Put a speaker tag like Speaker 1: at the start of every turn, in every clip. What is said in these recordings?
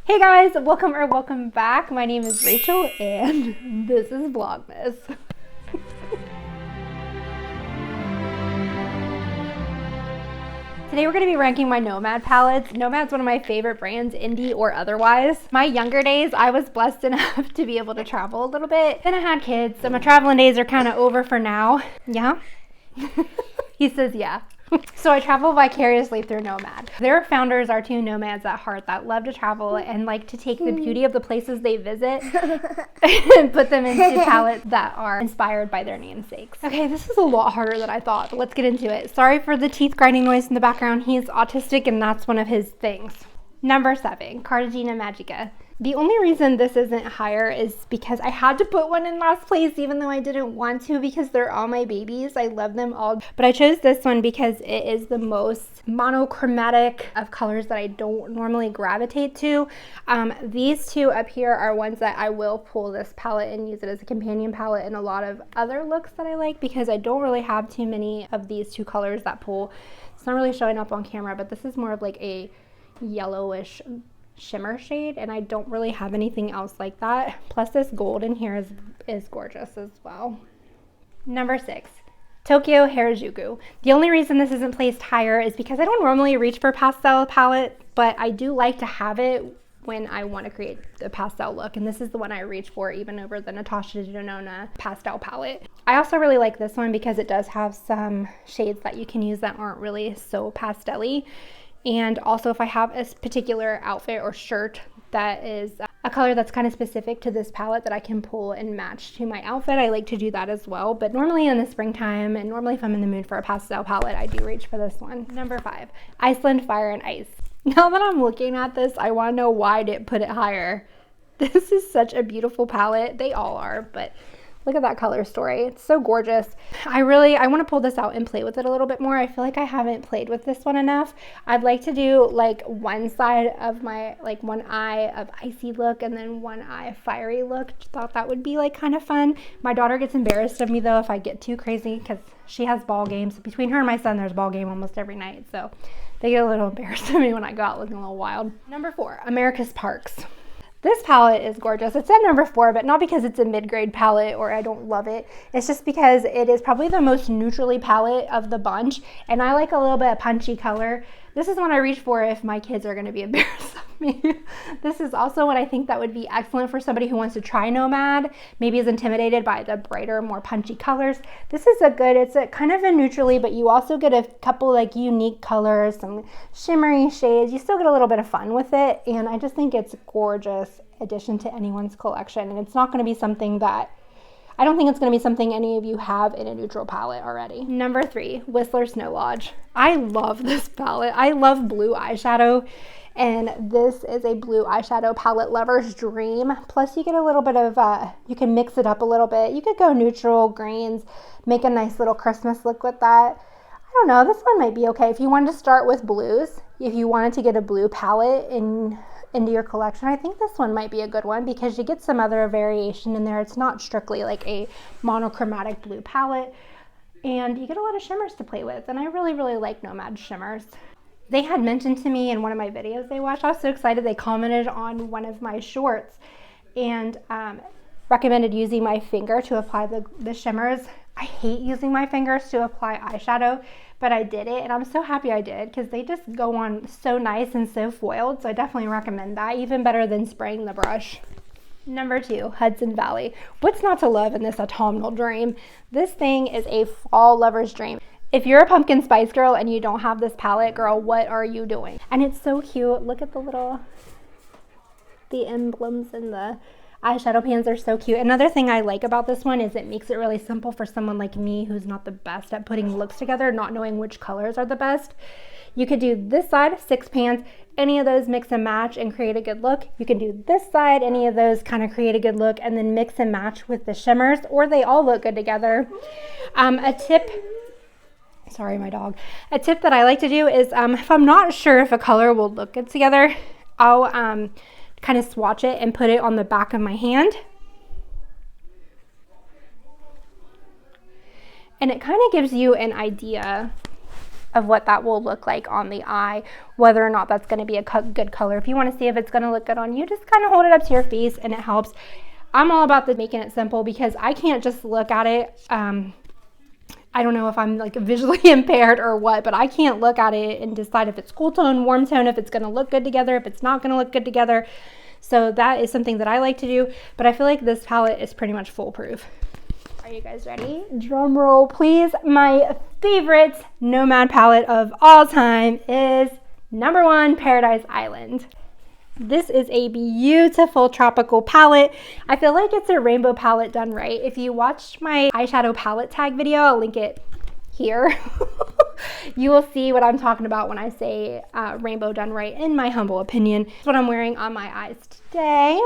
Speaker 1: Hey guys, welcome back. My name is Rachel and this is Vlogmas. Today we're going to be ranking my Nomad palettes. Nomad's one of my favorite brands, indie or otherwise. My younger days, I was blessed enough to be able to travel a little bit. Then I had kids, so my traveling days are kind of over for now. Yeah? He says yeah. So I travel vicariously through Nomad. Their founders are two nomads at heart that love to travel and like to take the beauty of the places they visit and put them into palettes that are inspired by their namesakes. Okay, this is a lot harder than I thought, but let's get into it. Sorry for the teeth grinding noise in the background. He's autistic and that's one of his things. Number 7, Cartagena Magica. The only reason this isn't higher is because I had to put one in last place even though I didn't want to because they're all my babies. I love them all. But I chose this one because it is the most monochromatic of colors that I don't normally gravitate to. These two up here are ones that I will pull this palette and use it as a companion palette in a lot of other looks that I like because I don't really have too many of these two colors that pull. It's not really showing up on camera, but this is more of like a yellowish shimmer shade and I don't really have anything else like that. Plus this gold in here is gorgeous as well. Number 6, Tokyo Harajuku. The only reason this isn't placed higher is because I don't normally reach for pastel palette, but I do like to have it when I want to create the pastel look, and this is the one I reach for even over the Natasha Denona pastel palette. I also really like this one because it does have some shades that you can use that aren't really so pastel-y. And also if I have a particular outfit or shirt that is a color that's kind of specific to this palette that I can pull and match to my outfit, I like to do that as well. But normally in the springtime and normally if I'm in the mood for a pastel palette, I do reach for this one. Number 5, Iceland Fire Ice. Now that I'm looking at this, I want to know why I didn't put it higher. This is such a beautiful palette. They all are, but look at that color story. It's so gorgeous. I want to pull this out and play with it a little bit more. I feel like I haven't played with this one enough. I'd like to do like one side of my, like one eye of icy look and then one eye fiery look. Thought that would be like kind of fun. My daughter gets embarrassed of me though if I get too crazy because she has ball games. Between her and my son, there's a ball game almost every night. So they get a little embarrassed of me when I go out looking a little wild. Number 4, America's Parks. This palette is gorgeous. It's at number 4, but not because it's a mid-grade palette or I don't love it. It's just because it is probably the most neutrally palette of the bunch, and I like a little bit of punchy color. This is one I reach for if my kids are going to be embarrassed of me. This is also what I think that would be excellent for somebody who wants to try Nomad, maybe is intimidated by the brighter, more punchy colors. This is it's a kind of a neutrally, but you also get a couple like unique colors, some shimmery shades. You still get a little bit of fun with it, and I just think it's a gorgeous addition to anyone's collection. And it's not going to be something that I don't think it's going to be something any of you have in a neutral palette already. Number 3, Whistler Snow Lodge. I love this palette. I love blue eyeshadow, and this is a blue eyeshadow palette lover's dream. Plus you get a little bit of, you can mix it up a little bit. You could go neutral, greens, make a nice little Christmas look with that. I don't know, this one might be okay. If you wanted to start with blues, if you wanted to get a blue palette into your collection, I think this one might be a good one because you get some other variation in there. It's not strictly like a monochromatic blue palette, and you get a lot of shimmers to play with, and I really, really like Nomad shimmers. They had mentioned to me in one of my videos they watched, I was so excited, they commented on one of my shorts and recommended using my finger to apply the shimmers. I hate using my fingers to apply eyeshadow, but I did it and I'm so happy I did because they just go on so nice and so foiled. So I definitely recommend that, even better than spraying the brush. Number 2, Hudson Valley. What's not to love in this autumnal dream? This thing is a fall lover's dream. If you're a pumpkin spice girl and you don't have this palette, girl, what are you doing? And it's so cute. Look at the emblems and the eyeshadow pans are so cute. Another thing I like about this one is it makes it really simple for someone like me who's not the best at putting looks together, not knowing which colors are the best. You could do this side, 6 pans, any of those mix and match and create a good look. You can do this side, any of those kind of create a good look and then mix and match with the shimmers, or they all look good together. Sorry, my dog. A tip that I like to do is if I'm not sure if a color will look good together, I'll kind of swatch it and put it on the back of my hand. And it kind of gives you an idea of what that will look like on the eye, whether or not that's going to be a good color. If you want to see if it's going to look good on you, just kind of hold it up to your face and it helps. I'm all about making it simple because I can't just look at it. I don't know if I'm like visually impaired or what, but I can't look at it and decide if it's cool tone, warm tone, if it's going to look good together, if it's not going to look good together. So that is something that I like to do, but I feel like this palette is pretty much foolproof. Are you guys ready? Drum roll, please. My favorite Nomad palette of all time is number 1, Paradise Island. This is a beautiful tropical palette. I feel like it's a rainbow palette done right. If you watched my eyeshadow palette tag video, I'll link it here. You will see what I'm talking about when I say rainbow done right, in my humble opinion. That's what I'm wearing on my eyes today.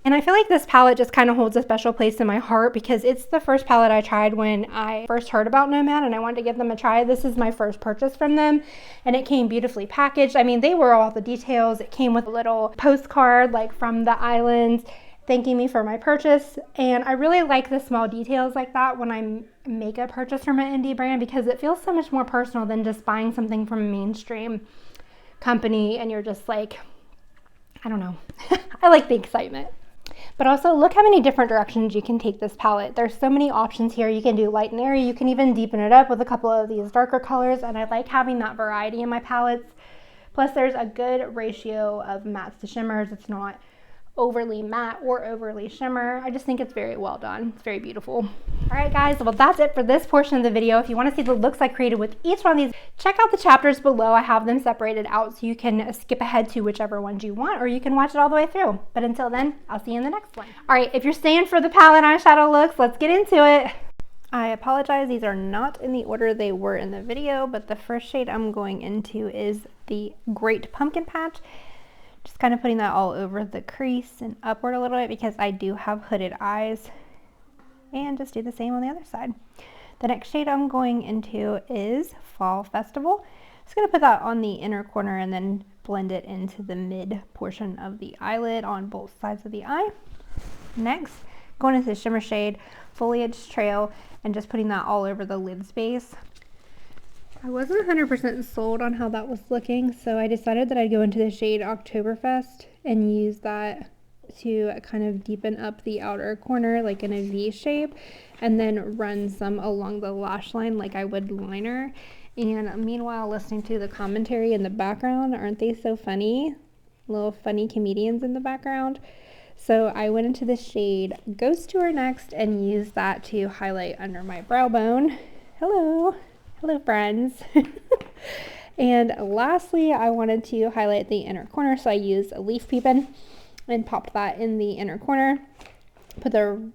Speaker 1: And I feel like this palette just kind of holds a special place in my heart because it's the first palette I tried when I first heard about Nomad and I wanted to give them a try. This is my first purchase from them and it came beautifully packaged. I mean, they were all the details. It came with a little postcard like from the islands thanking me for my purchase. And I really like the small details like that when I make a purchase from an indie brand because it feels so much more personal than just buying something from a mainstream company and you're just like, I don't know. I like the excitement. But also look how many different directions you can take this palette. There's so many options here. You can do light and airy. You can even deepen it up with a couple of these darker colors. And I like having that variety in my palettes. Plus there's a good ratio of mattes to shimmers. It's not overly matte or overly shimmer. I just think it's very well done. It's very beautiful. All right guys, well that's it for this portion of the video. If you want to see the looks I created with each one of these, check out the chapters below. I have them separated out so you can skip ahead to whichever ones you want or you can watch it all the way through. But until then, I'll see you in the next one. All right, if you're staying for the palette eyeshadow looks, let's get into it. I apologize, these are not in the order they were in the video, but the first shade I'm going into is the Great Pumpkin Patch. Just kind of putting that all over the crease and upward a little bit because I do have hooded eyes. And just do the same on the other side. The next shade I'm going into is Fall Festival. Just going to put that on the inner corner and then blend it into the mid portion of the eyelid on both sides of the eye. Next, going into the shimmer shade Foliage Trail and just putting that all over the lid space. I wasn't 100% sold on how that was looking, so I decided that I'd go into the shade Oktoberfest and use that to kind of deepen up the outer corner like in a V shape and then run some along the lash line like I would liner. And meanwhile, listening to the commentary in the background, aren't they so funny? Little funny comedians in the background. So I went into the shade Ghost Tour next and used that to highlight under my brow bone. Hello friends. And lastly, I wanted to highlight the inner corner, so I used a leaf peepin and popped that in the inner corner. Put the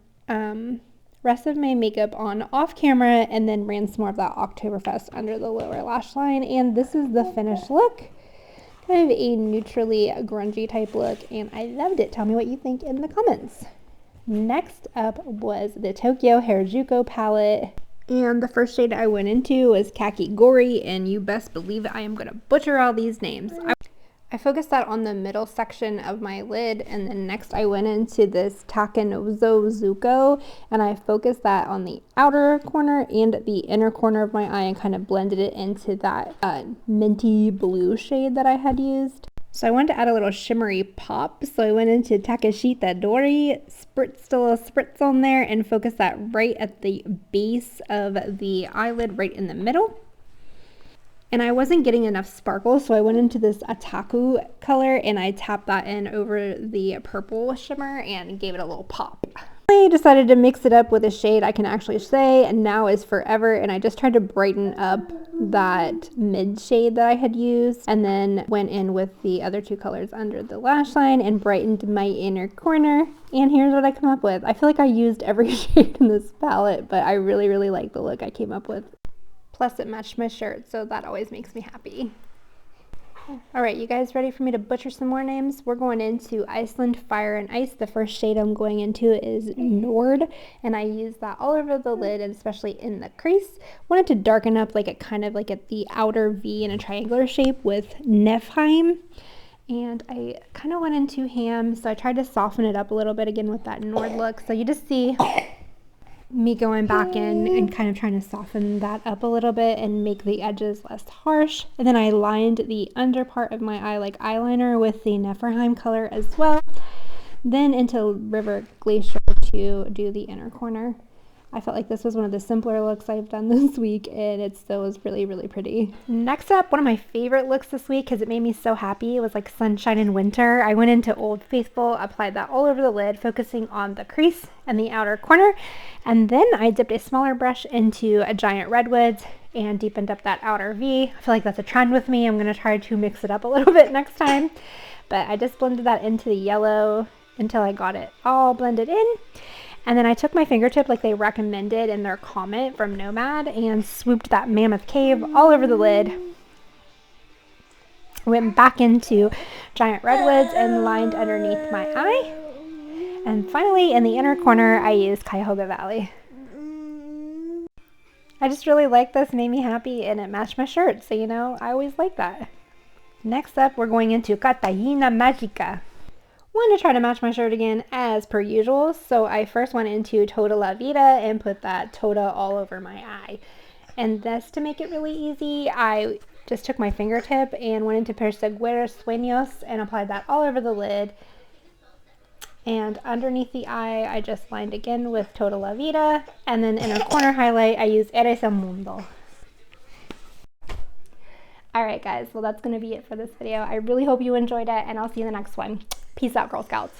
Speaker 1: rest of my makeup on off camera and then ran some more of that Oktoberfest under the lower lash line. And this is the finished look. Kind of a neutrally grungy type look, and I loved it. Tell me what you think in the comments. Next up was the Tokyo Harajuku palette. And the first shade I went into was Khaki Gory, and you best believe I am going to butcher all these names. I focused that on the middle section of my lid, and then next I went into this Takenozo Zuko, and I focused that on the outer corner and the inner corner of my eye and kind of blended it into that minty blue shade that I had used. So I wanted to add a little shimmery pop, so I went into Takeshita Dori, spritzed a little spritz on there, and focused that right at the base of the eyelid, right in the middle. And I wasn't getting enough sparkle, so I went into this Ataku color, and I tapped that in over the purple shimmer and gave it a little pop. I decided to mix it up with a shade I can actually say Now Is Forever, and I just tried to brighten up that mid shade that I had used, and then went in with the other two colors under the lash line and brightened my inner corner. And here's what I come up with. I feel like I used every shade in this palette, but I really like the look I came up with. Plus it matched my shirt, so that always makes me happy. All right, you guys ready for me to butcher some more names? We're going into Iceland Fire and Ice. The first shade I'm going into is Nord, and I use that all over the lid and especially in the crease. Wanted to darken up like it kind of like at the outer V in a triangular shape with Nefheim. And I kind of went into Ham, so I tried to soften it up a little bit again with that Nord look. So you just see me going back in and kind of trying to soften that up a little bit and make the edges less harsh. And then I lined the under part of my eye like eyeliner with the Neferheim color as well. Then into River Glacier to do the inner corner. I felt like this was one of the simpler looks I've done this week, and it still was really, really pretty. Next up, one of my favorite looks this week because it made me so happy. It was like sunshine in winter. I went into Old Faithful, applied that all over the lid, focusing on the crease and the outer corner. And then I dipped a smaller brush into a Giant Redwoods and deepened up that outer V. I feel like that's a trend with me. I'm going to try to mix it up a little bit next time. But I just blended that into the yellow until I got it all blended in. And then I took my fingertip like they recommended in their comment from Nomad and swooped that mammoth cave all over the lid. Went back into Giant Redwoods and lined underneath my eye. And finally, in the inner corner, I used Cuyahoga Valley. I just really like this, made me happy, and it matched my shirt. So, you know, I always like that. Next up, we're going into Cartagena Magica. Wanted to try to match my shirt again as per usual, so I first went into Toda La Vida and put that Toda all over my eye. And this, to make it really easy, I just took my fingertip and went into Perseguir Sueños and applied that all over the lid. And underneath the eye, I just lined again with Toda La Vida, and then in a corner highlight, I used Eres el Mundo. Alright guys, well that's going to be it for this video. I really hope you enjoyed it, and I'll see you in the next one. Peace out, Girl Scouts.